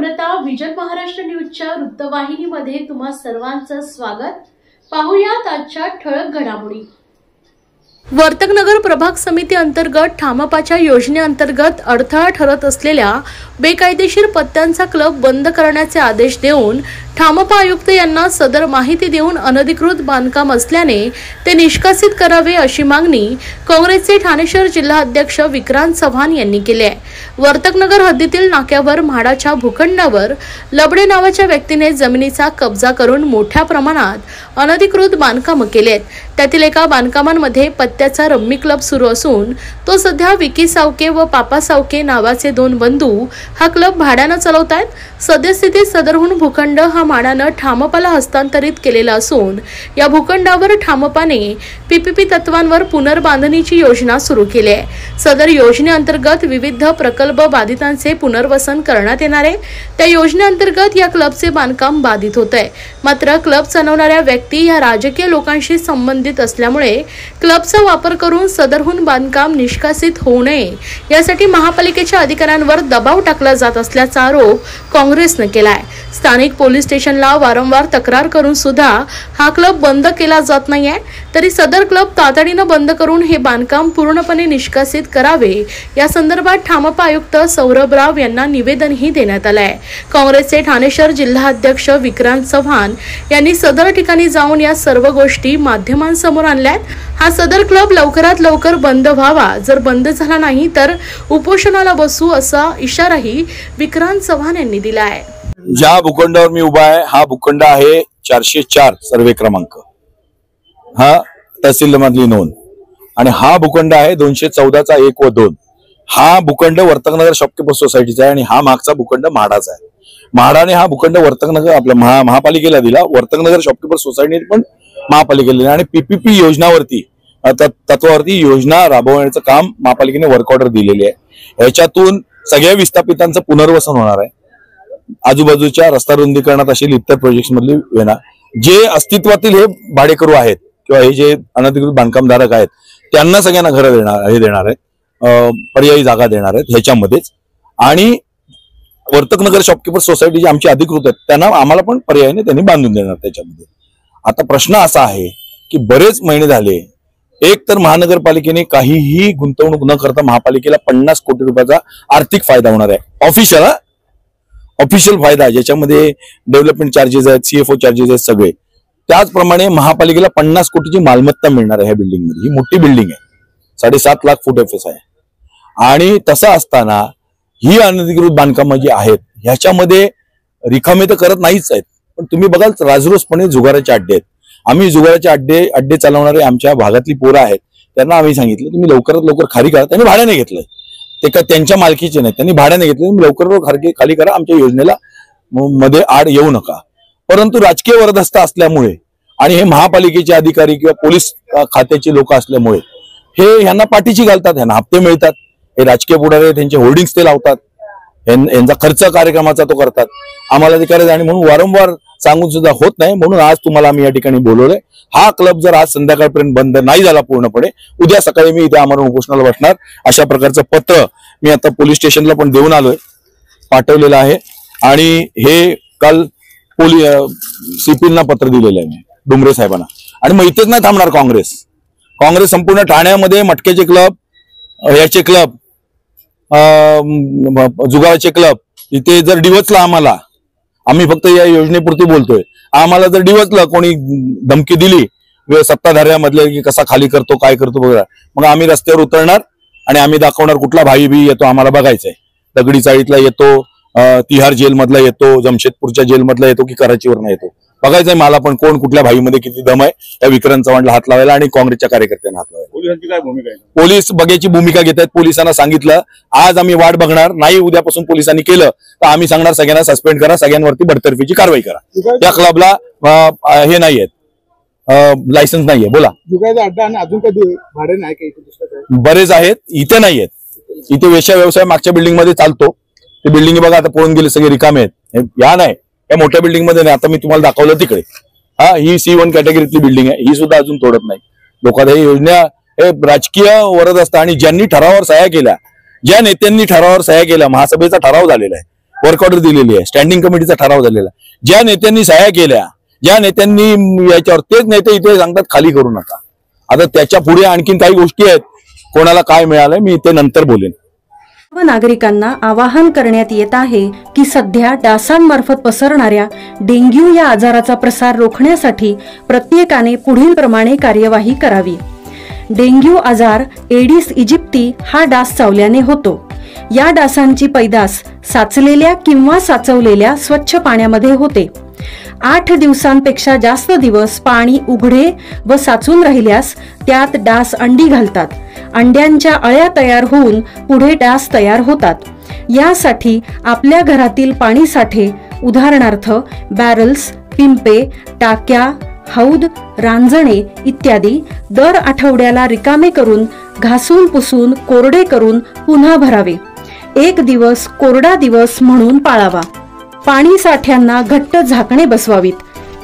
पाहता विजन महाराष्ट्र न्यूजच्या वृत्तवाहिनीमध्ये तुम्हा सर्वांचं स्वागत। पाहूयात आजच्या ठळक घडामोडी। वर्तकनगर प्रभाग समिती अंतर्गत ठामपाच्या योजनेअंतर्गत अडथळा ठरत असलेल्या बेकायदेशीर पत्त्यांचा क्लब बंद करण्याचे आदेश देऊन ठामपा आयुक्त यांना सदर माहिती देऊन अनधिकृत बांधकाम असल्याने ते निष्कासित करावे अशी मागणी काँग्रेसचे ठाणे शहर जिल्हा अध्यक्ष विक्रांत चव्हाण यांनी केली आहे। वर्तकनगर हद्दीतील नाक्यावर म्हाडाच्या भूखंडावर लबडे नावाच्या व्यक्तीने जमिनीचा कब्जा करून मोठ्या प्रमाणात अनधिकृत बांधकाम केले आहेत। त्यातील एका बांधकामांमध्ये पत्त्याचा रम्मी क्लब सुरू असून तो सध्या विकी सावके व पापा सावके नावाचे दोन बंधू हा क्लब भाड्याने चालवतात। सद्यस्थितीत सदरहून भूखंड हा म्हाडाने ठामपाला हस्तांतरित केलेला असून या भूखंडावर ठामपाने पीपीपी तत्वांवर पुनर्बांधणीची योजना सुरू केली आहे। सदर योजनेअंतर्गत विविध प्रकल्प बाधितांचे पुनर्वसन करण्यात येणार आहे। त्या योजनेअंतर्गत या क्लबचे बांधकाम बाधित होत आहे। मात्र क्लब चालवणाऱ्या व्यक्ती या राजकीय लोकांशी संबंधित असल्यामुळे क्लबचा वापर करून सदरहून बांधकाम निष्कासित होऊ नये यासाठी महापालिकेच्या अधिकाऱ्यांवर दबाव टाकला जात असल्याचा आरोप काँग्रेसने केला आहे। स्थानिक पोलीस स्टेशनला वारंवार तक्रार करून सुद्धा हा क्लब बंद केला जात नाहीये, तरी सदर क्लब तातडीने बंद करून हे बांधकाम पूर्णपणे निष्कासित करावे या संदर्भात ठामपा आयुक्त सौरभ राव यांना निवेदनही देण्यात आले आहे। काँग्रेसचे ठाणे शहर जिल्हा अध्यक्ष विक्रांत चव्हाण यांनी सदर ठिकाणी जाऊन या सर्व गोष्टी माध्यमांसमोर आणल्यात। हा सदर क्लब लवकरात लवकर बंद व्हावा, जर बंद झाला नाही तर उपोषणाला बसू असा इशाराही विक्रांत चव्हाण यांनी दिला आहे। ज्या भूखंडावर मी उभा आहे हा भूखंड आहे 404 सर्वे क्रमांक, हा तहसील मधली नोंद, आणि हा भूखंड आहे 214चा 1 व 2। हा भूखंड वर्तकनगर शॉपकीपर सोसायटीचा आहे आणि हा मागचा भूखंड म्हाडाचा आहे। म्हाडाने हा भूखंड वर्तकनगर आपल्या महापालिकेला दिला, वर्तकनगर शॉपकीपर सोसायटीने पण महापालिकेला दिला आणि पीपीपी योजनावरती तत्वावरती योजना राबवण्याचं काम महापालिकेने वर्क ऑर्डर दिलेली आहे। याच्यातून सगळ्या विस्थापितांचं पुनर्वसन होणार आहे। आजूबाजूच्या रस्ता रुंदीकरणात असेल, इतर प्रोजेक्ट मधली वेना जे अस्तित्वातील हे भाडेकरू आहेत किंवा हे जे अनधिकृत बांधकामधारक आहेत त्यांना सगळ्यांना घरं देणार आहेत, पर्यायी जागा देणार आहेत ह्याच्यामध्येच। आणि वर्तकनगर शॉपकीपर सोसायटी जी आमची अधिकृत आहेत त्यांना आम्हाला पण पर्यायाने त्यांनी बांधून देणार त्याच्यामध्ये। आता प्रश्न असा आहे की बरेच महिने झाले, एक तर महानगरपालिकेने काहीही गुंतवणूक न करता महापालिकेला 50 कोटी रुपयाचा आर्थिक फायदा होणार आहे, ऑफिशियल फायदा, ज्याच्यामध्ये डेव्हलपमेंट चार्जेस आहेत, सीएफओ चार्जेस आहेत सगळे। त्याचप्रमाणे महापालिकेला 50 कोटीची मालमत्ता मिळणार आहे ह्या बिल्डिंग मध्ये। ही मोठी बिल्डिंग आहे, 7.5 लाख फूट एफएस आहे। आणि तसं असताना ही अनधिकृत बांधकामं जी आहेत ह्याच्यामध्ये रिकामे तर करत नाहीच आहेत, पण तुम्ही बघाल राजरोसपणे जुगाराचे अड्डे आहेत। आम्ही जुगाराचे अड्डे चालवणारे आमच्या भागातली पोरं आहेत त्यांना आम्ही सांगितलं तुम्ही लवकरात लवकर खाली करा। त्यांनी भाड्याने घेतलंय, ते का त्यांच्या मालकीचे नाही, त्यांनी भाड्याने घेतले। तुम्ही लवकर खाली करा, आमच्या योजनेला मध्ये आड येऊ नका। परंतु राजकीय वरदहस्त असल्यामुळे आणि हे महापालिकेचे अधिकारी किंवा पोलीस खात्याचे लोक असल्यामुळे हे ह्यांना पाठीची घालतात, ह्यांना हप्ते मिळतात, हे राजकीय पुढारी त्यांचे होर्डिंग्स ते लावतात, यांचा खर्च कार्यक्रमाचा तो करतात, आम्हाला ते करायचं आणि म्हणून वारंवार सांगून सुद्धा होत नाही। म्हणून आज तुम्हाला आम्ही या ठिकाणी बोलवलंय। हा क्लब जर आज संध्याकाळपर्यंत बंद नाही झाला पूर्णपणे, उद्या सकाळी मी इथे आम्हाला उपोषणाला बसणार अशा प्रकारचं पत्र मी आता पोलीस स्टेशनला पण देऊन आलोय, पाठवलेलं आहे। आणि हे काल सीपीना पत्र दिलेलं आहे मी डुमरे साहेबांना। आणि मग इथेच नाही थांबणार काँग्रेस संपूर्ण ठाण्यामध्ये मटकेचे क्लब, याचे क्लब, जुगाराचे क्लब, इथे जर डिवचला आम्ही फक्त या योजनेपुरती बोलतोय, आम्हाला जर डिवचलं कोणी धमकी दिली सत्ताधाऱ्यामधले की कसा खाली करतो काय करतो बघा, मग आम्ही रस्त्यावर उतरणार आणि आम्ही दाखवणार कुठला भाई बी येतो आम्हाला बघायचंय। दगडी चाळीतला येतो, तिहार जेल मधला येतो, जमशेदपूरच्या जेल मधला येतो की कराचीवरनं येतो, बघायचंय मला पण कोण कुठल्या भाईमध्ये किती दम आहे या विक्रांत चव्हाणला हात लावायला आणि काँग्रेसच्या कार्यकर्त्यांना हात लावायला। पोलिसांची काय भूमिका आहे? पोलीस बघायची भूमिका घेत आहेत। पोलिसांना सांगितलं आज आम्ही वाट बघणार नाही, उद्यापासून पोलिसांनी केलं तर आम्ही सांगणार सगळ्यांना सस्पेंड करा, सगळ्यांवरती बडतर्फीची कारवाई करा। या क्लबला हे नाहीये, लायसन्स नाहीये। बोला, जुगाराचा अड्डा आणि अजून काही भाडे नाही काही बरेच आहेत, इथे नाहीयेत। इथे वेश्या व्यवसाय मागच्या बिल्डिंग मध्ये चालतो, ते बिल्डिंग बघा आता पळून गेले सगळे, रिकामे आहेत। या नाही या मोठ्या बिल्डिंग मध्ये नाही, आता मी तुम्हाला दाखवलं तिकडे, हा ही C1 कॅटेगरीतली बिल्डिंग आहे, ही सुद्धा अजून तोडत नाही। लोकांना ही योजना हे राजकीय वरद असतं आणि ज्यांनी ठरावावर सह्या केल्या, ज्या नेत्यांनी ठरावावर सह्या केल्या, महासभेचा ठराव झालेला आहे, वर्क ऑर्डर दिलेली आहे, स्टँडिंग कमिटीचा ठराव झालेला आहे. ज्या नेत्यांनी सह्या केल्या, ज्या नेत्यांनी याच्यावर, तेच नेते इथे सांगतात खाली करू नका. आता त्याच्या पुढे आणखीन काही गोष्टी आहेत, कोणाला काय मिळालंय मी ते नंतर बोलेन. सर्व नागरिकांना आवाहन करण्यात येत आहे की सध्या डासांमार्फत पसरणाऱ्या डेंग्यू या आजाराचा प्रसार रोखण्यासाठी प्रत्येकाने पुढील प्रमाणे कार्यवाही करावी. डेंग्यू आजार एडिस इजिप्ती हा डास चावल्याने होतो. या डासांची पैदास साचलेल्या किंवा साचवलेल्या स्वच्छ पाण्यामध्ये होते. 8 दिवसांपेक्षा जास्त दिवस पाणी उघडे व साचून राहिल्यास त्यात डास अंडी घालतात. अंड्यांच्या अळ्या तयार होऊन पुढे डास तयार होतात. यासाठी आपल्या घरातील पाणी साठे, उदाहरणार्थ बॅरल्स, पिंपे, टाक्या, हौद, रांजणे इत्यादी दर आठवड्याला रिकामे करून घासून पुसून कोरडे करून पुन्हा भरावे. 1 दिवस कोरडा दिवस म्हणून पाळावा. पाणी साठ्यांना घट्ट झाकणे बसवावीत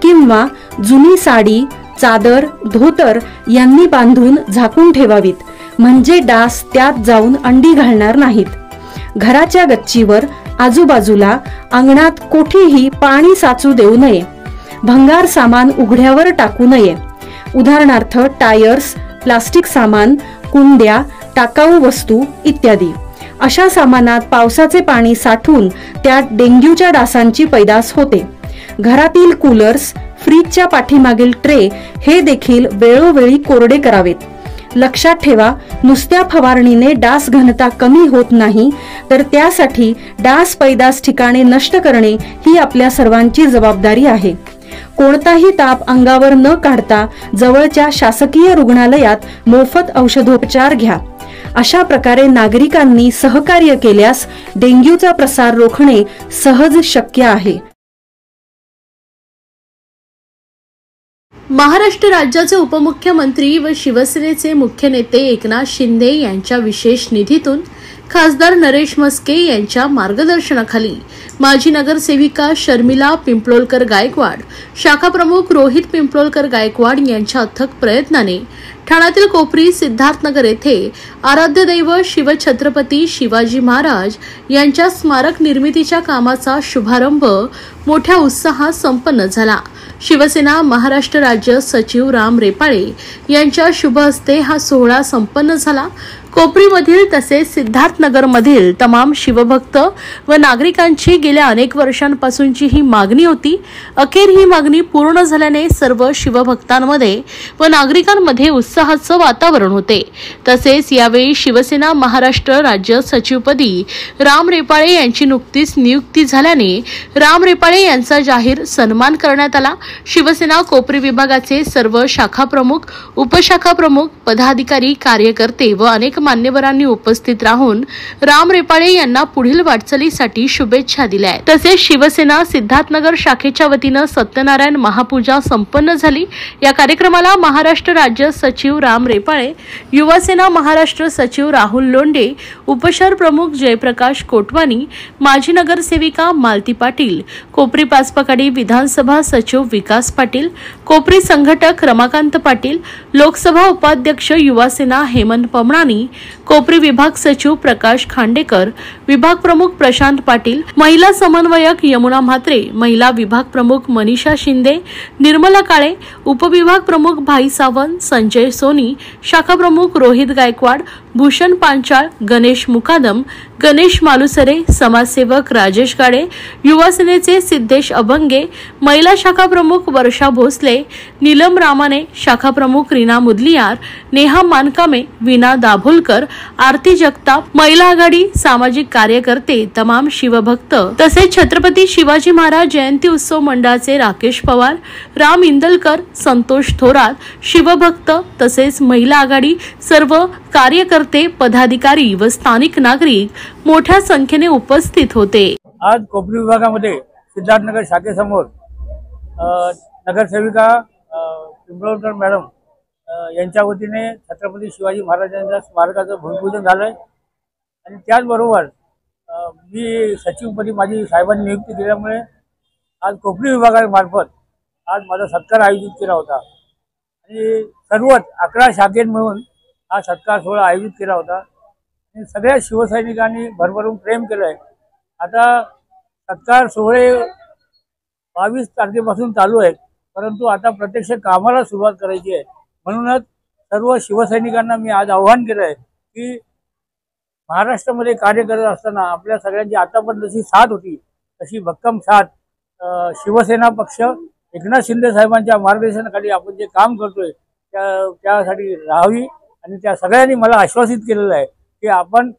किंवा जुनी साडी, चादर, धोतर यांनी बांधून झाकून ठेवावीत, म्हणजे डास त्यात जाऊन अंडी घालणार नाहीत. घराच्या गच्चीवर, आजूबाजूला, अंगणात कोठेही पाणी साचू देऊ नये. भंगार सामान उघड्यावर टाकू नये, उदाहरणार्थ टायर्स, प्लास्टिक सामान, कुंड्या, टाकाऊ वस्तू इत्यादी. अशा सामानात पावसाचे पाणी साठून त्यात डेंग्यूच्या डासांची पैदास होते. घरातील कूलर्स, फ्रीजच्या पाठीमागील ट्रे हे देखील वेळोवेळी कोरडे करावेत. लक्षात ठेवा, नुसत्या फवारणीने डास घनता कमी होत नाही, तर त्यासाठी डास पैदास ठिकाणे नष्ट करणे ही आपल्या सर्वांची जबाबदारी आहे. कोणताही ताप अंगावर न काढता जवळच्या शासकीय रुग्णालयात मोफत औषधोपचार घ्या. अशा प्रकारे नागरिकांनी सहकार्य केल्यास डेंग्यूचा प्रसार रोखणे सहज शक्य आहे. महाराष्ट्र राज्याचे उपमुख्यमंत्री व शिवसेनेचे मुख्य नेते एकनाथ शिंदे यांच्या विशेष निधीतून खासदार नरेश म्हस्के यांच्या मार्गदर्शनाखाली माजी नगरसेविका शर्मिला पिंपळोलकर गायकवाड, शाखा प्रमुख रोहित पिंपळोलकर गायकवाड यांच्या अथक प्रयत्नाने ठाण्यातील कोपरी सिद्धार्थनगर येथे आराध्य दैवत शिवछत्रपती शिवाजी महाराज यांच्या स्मारक निर्मितीच्या कामाचा शुभारंभ मोठ्या उत्साहात संपन्न झाला. शिवसेना महाराष्ट्र राज्य सचिव राम रेपाळे यांच्या शुभ हस्ते हा सोहळा संपन्न झाला. कोपरीमधील तसेच सिद्धार्थनगरमधील तमाम शिवभक्त व नागरिकांची गेल्या अनेक वर्षांपासूनची ही मागणी होती. अखेर ही मागणी पूर्ण झाल्याने सर्व शिवभक्तांमध्ये व नागरिकांमध्ये उत्साहाचं वातावरण होते. तसेच यावेळी शिवसेना महाराष्ट्र राज्य सचिवपदी राम रेपाळे यांची नुकतीच नियुक्ती झाल्याने राम रेपाळे यांचा जाहीर सन्मान करण्यात आला. शिवसेना कोपरी विभागाचे सर्व शाखा प्रमुख, उपशाखा प्रमुख, पदाधिकारी, कार्यकर्ते व अनेक मान्यवरांनी उपस्थित राहून राम रेपाळे यांना पुढील वाटचालीसाठी शुभेच्छा दिल्या. तसेच शिवसेना सिद्धार्थनगर शाखेच्या वतीनं सत्यनारायण महापूजा संपन्न झाली. या कार्यक्रमाला महाराष्ट्र राज्य सचिव राम रेपाळे, युवासेना महाराष्ट्र सचिव राहुल लोंढे, उपशहर प्रमुख जयप्रकाश कोटवानी, माजी नगरसेविका मालती पाटील, कोपरी पाचपकाडी विधानसभा सचिव विकास पाटील, कोपरी संघटक रमाकांत पाटील, लोकसभा उपाध्यक्ष युवासेना हेमंत पमणानी, कोपरी विभाग सचिव प्रकाश खांडेकर, विभाग प्रमुख प्रशांत पाटील, महिला समन्वयक यमुना म्हात्रे, महिला विभाग प्रमुख मनीषा शिंदे, निर्मला काळे, उपविभाग प्रमुख भाई सावंत, संजय सोनी, शाखा प्रमुख रोहित गायकवाड, भूषण पांचाळ, गणेश मुकादम, गणेश मालुसरे, समाजसेवक राजेश गाडे, युवासेनेचे सिद्धेश अभंगे, महिला शाखा प्रमुख वर्षा भोसले, नीलम रामाने, शाखा प्रमुख रीना मुदलियार, नेहा मानकामे, विना दाभोलकर, आरती जगताप, महिला आघाडी, सामाजिक कार्यकर्ते, तमाम शिवभक्त तसेच छत्रपती शिवाजी महाराज जयंती उत्सव मंडळाचे राकेश पवार, राम इंदलकर, संतोष थोरात, शिवभक्त तसेच महिला आघाडी सर्व कार्यकर्ते, पदाधिकारी व स्थानिक नागरिक मोठ्या संख्येने उपस्थित होते. आज कोपरी विभागामध्ये सिद्धार्थनगर शाखेसमोर नगरसेविका पिंपळोलकर मॅडम यांच्या वतीने छत्रपती शिवाजी महाराजांच्या स्मारकाचं भूमिपूजन झालंय आणि त्याचबरोबर मी सचिवपदी माझी साहेबांनी नियुक्ती केल्यामुळे आज कोपरी विभागामार्फत आज माझा सत्कार आयोजित केला होता आणि सर्वच 11 शाखेत मिळून हा सत्कार सोहळा आयोजित केला होता आणि सगळ्या शिवसैनिकांनी भरभरून प्रेम केलंय. आता सत्कार सोहळे 22 तारखेपासून चालू आहेत, परंतु आता प्रत्यक्ष कामाला सुरुवात करायची आहे. म्हणूनच सर्व शिवसैनिकांना मी आज आवाहन केलं आहे की महाराष्ट्रामध्ये कार्य करत असताना आपल्या सगळ्यांची आतापर्यंत जशी साथ होती तशी भक्कम साथ शिवसेना पक्ष एकनाथ शिंदे साहेबांच्या मार्गदर्शनाखाली आपण जे काम करतोय त्यासाठी राहावी. आणि त्या सगळ्यांनी मला आश्वासित केलेलं आहे की आपण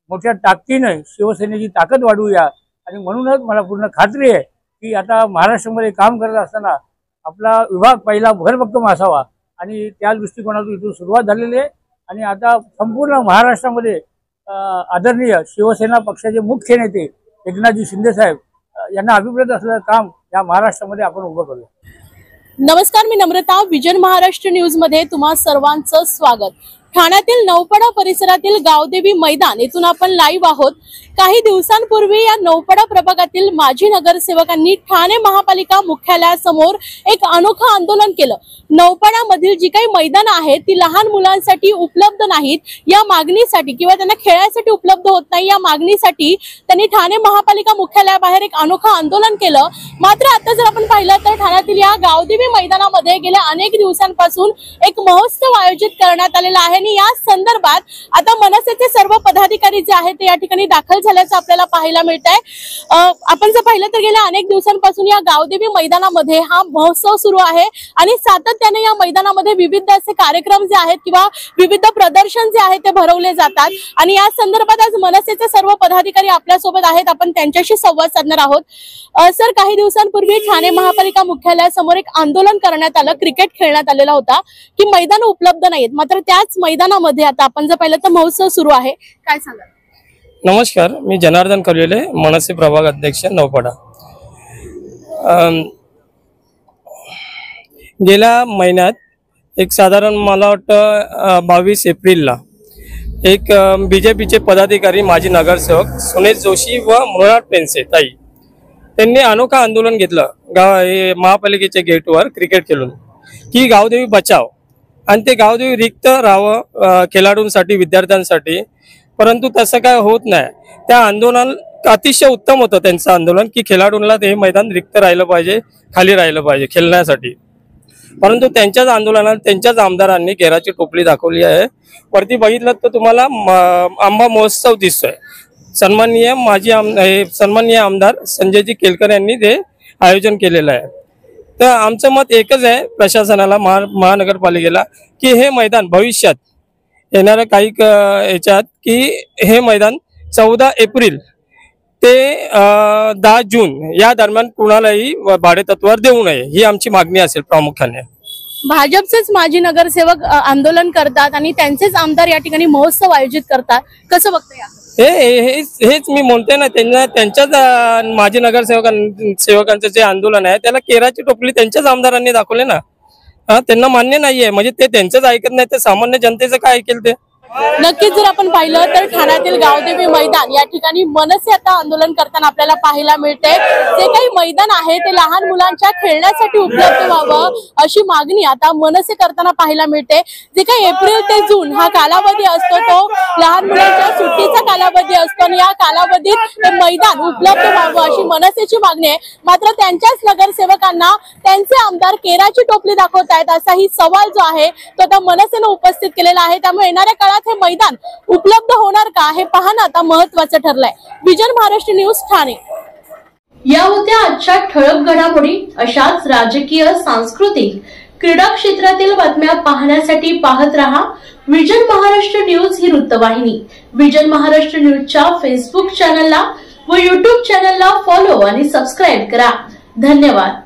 मोठ्या ताकदीने शिवसेनेची ताकद वाढवूया. आणि म्हणूनच मला पूर्ण खात्री आहे की आता महाराष्ट्रामध्ये काम करत असताना आपला विभाग पहिला भरभक्कम असावा आणि त्या दृष्टिकोनातून इथून सुरुवात झालेली आहे. आणि आता संपूर्ण महाराष्ट्रामध्ये आदरणीय शिवसेना पक्षाचे मुख्य नेते एकनाथजी शिंदे साहेब यांना अभिप्रेत असलेलं काम या महाराष्ट्रामध्ये आपण उभं करूया. नमस्कार, मी नम्रता. विजन महाराष्ट्र न्यूज मध्ये तुम्हा सर्वांचं स्वागत. ठाण्यातील नौपाडा परिसरातील गावदेवी मैदान येथून आपण लाईव्ह आहोत. काही दिवसांपूर्वी या नौपाडा प्रभागातील माजी नगरसेवकांनी ठाणे महापालिका मुख्यालयासमोर एक अनोखं आंदोलन केलं. नौपाडामधील जी काही मैदानं आहेत ती लहान मुलांसाठी उपलब्ध नाहीत या मागणीसाठी किंवा त्यांना खेळायसाठी उपलब्ध होत नाही या मागणीसाठी त्यांनी ठाणे महापालिका मुख्यालयाबाहेर एक अनोखं आंदोलन केलं. मात्र आता जर आपण पाहिलं तर ठाण्यातील या गावदेवी मैदानामध्ये गेल्या अनेक दिवसांपासून एक महोत्सव आयोजित करण्यात आलेला आहे आणि या संदर्भात आता मनसेचे सर्व पदाधिकारी जे आहेत ते या ठिकाणी दाखल झाल्याचं आपल्याला पाहायला मिळत आहे. आपण जर पाहिलं तर गेल्या अनेक दिवसांपासून या गावदेवी मैदानामध्ये हा महोत्सव सुरू आहे आणि सातत्याने या मैदानामध्ये विविध असे कार्यक्रम जे आहेत किंवा विविध प्रदर्शन जे आहेत ते भरवले जातात. आणि या संदर्भात आज मनसेचे सर्व पदाधिकारी आपल्यासोबत आहेत. आपण त्यांच्याशी संवाद साधणार आहोत. सर, काही दिवसांपूर्वी ठाणे महापालिका मुख्यालयासमोर एक आंदोलन करण्यात आलं, क्रिकेट खेळण्यात आलेला होता की मैदान उपलब्ध नाहीत, मात्र त्याच मैदानामध्ये आता आपण जर पाहिलं तर महोत्सव सुरू आहे. काय सांगाल? नमस्कार, मी जनार्दन कवलेले, मनसे प्रभाग अध्यक्ष नौपाडा. गेल्या महिन्यात एक साधारण मला वाटतं 22 एप्रिलला एक बीजेपीचे पदाधिकारी माजी नगरसेवक सुनेश जोशी व मृणाल पेनसे ताई त्यांनी अनोखं आंदोलन घेतलं महापालिकेच्या गेटवर क्रिकेट खेळून की गावदेवी बचाव आणि ते गावदेवी रिक्त राहावं खेळाडूंसाठी, विद्यार्थ्यांसाठी. परंतु तसं काय होत नाही. त्या आंदोलन अतिशय उत्तम होतं त्यांचं आंदोलन की खेळाडूंना ते मैदान रिक्त राहिलं पाहिजे, खाली राहिलं पाहिजे खेळण्यासाठी. परंतु त्यांच्याच आंदोलनात त्यांच्याच आमदारांनी केराची टोपली दाखवली आहे. वरती बघितलं तर तुम्हाला आंबा महोत्सव दिसतोय. सन्माननीय आमदार संजयजी केलकर यांनी ते आयोजन केलेलं आहे. तर आमचं मत एकच आहे प्रशासनाला, महानगरपालिकेला, की हे मैदान भविष्यात येणाऱ्या काही याच्यात की हे मैदान 14 एप्रिल ते 10 जून या दरम्यान कुणालाही भाडेतत्वावर देऊ नये ही आमची मागणी असेल प्रामुख्याने. भाजपचेच माजी नगरसेवक आंदोलन करतात आणि त्यांचेच आमदार या ठिकाणी महोत्सव आयोजित करतात, कसं बघताय? हेच मी म्हणते ना, त्यांच्याच माजी नगरसेवकांचं जे आंदोलन आहे त्याला केराची टोपली त्यांच्याच आमदारांनी दाखवले ना. त्यांना मान्य नाहीये, म्हणजे ते त्यांचंच ऐकत नाही तर सामान्य जनतेचं काय ऐकेल ते. नक्कीच जर आपण पाहिलं तर ठाण्यातील गावदेवी मैदान या ठिकाणी मनसे आता आंदोलन करताना आपल्याला पाहायला मिळते. जे काही मैदान आहे ते लहान मुलांच्या खेळण्यासाठी उपलब्ध व्हावं अशी मागणी आता मनसे करताना पाहायला मिळते. जे काही एप्रिल ते जून हा कालावधी असतो तो लहान मुलांच्या सुट्टीचा कालावधी असतो आणि या कालावधीत ते मैदान उपलब्ध व्हावं अशी मनसेची मागणी आहे. मात्र त्यांच्याच नगरसेवकांना त्यांचे आमदार केराची टोपली दाखवतायत असाही सवाल जो आहे तो आता मनसेने उपस्थित केलेला आहे. त्यामुळे येणाऱ्या काळात हे मैदान उपलब्ध होणार का हे पाहणं आता महत्त्वाचं ठरलंय. Vision Maharashtra news, Thane. या होत्या आजच्या ठळक घडामोडी. अशाच राजकीय, सांस्कृतिक, क्रीडा क्षेत्रातील बातम्या पाहण्यासाठी पाहत रहा विजन महाराष्ट्र न्यूज ही वृत्तवाहिनी. विजन महाराष्ट्र न्यूजच्या फेसबुक चॅनलला व युट्यूब चॅनलला फॉलो आणि सबस्क्राईब करा. धन्यवाद.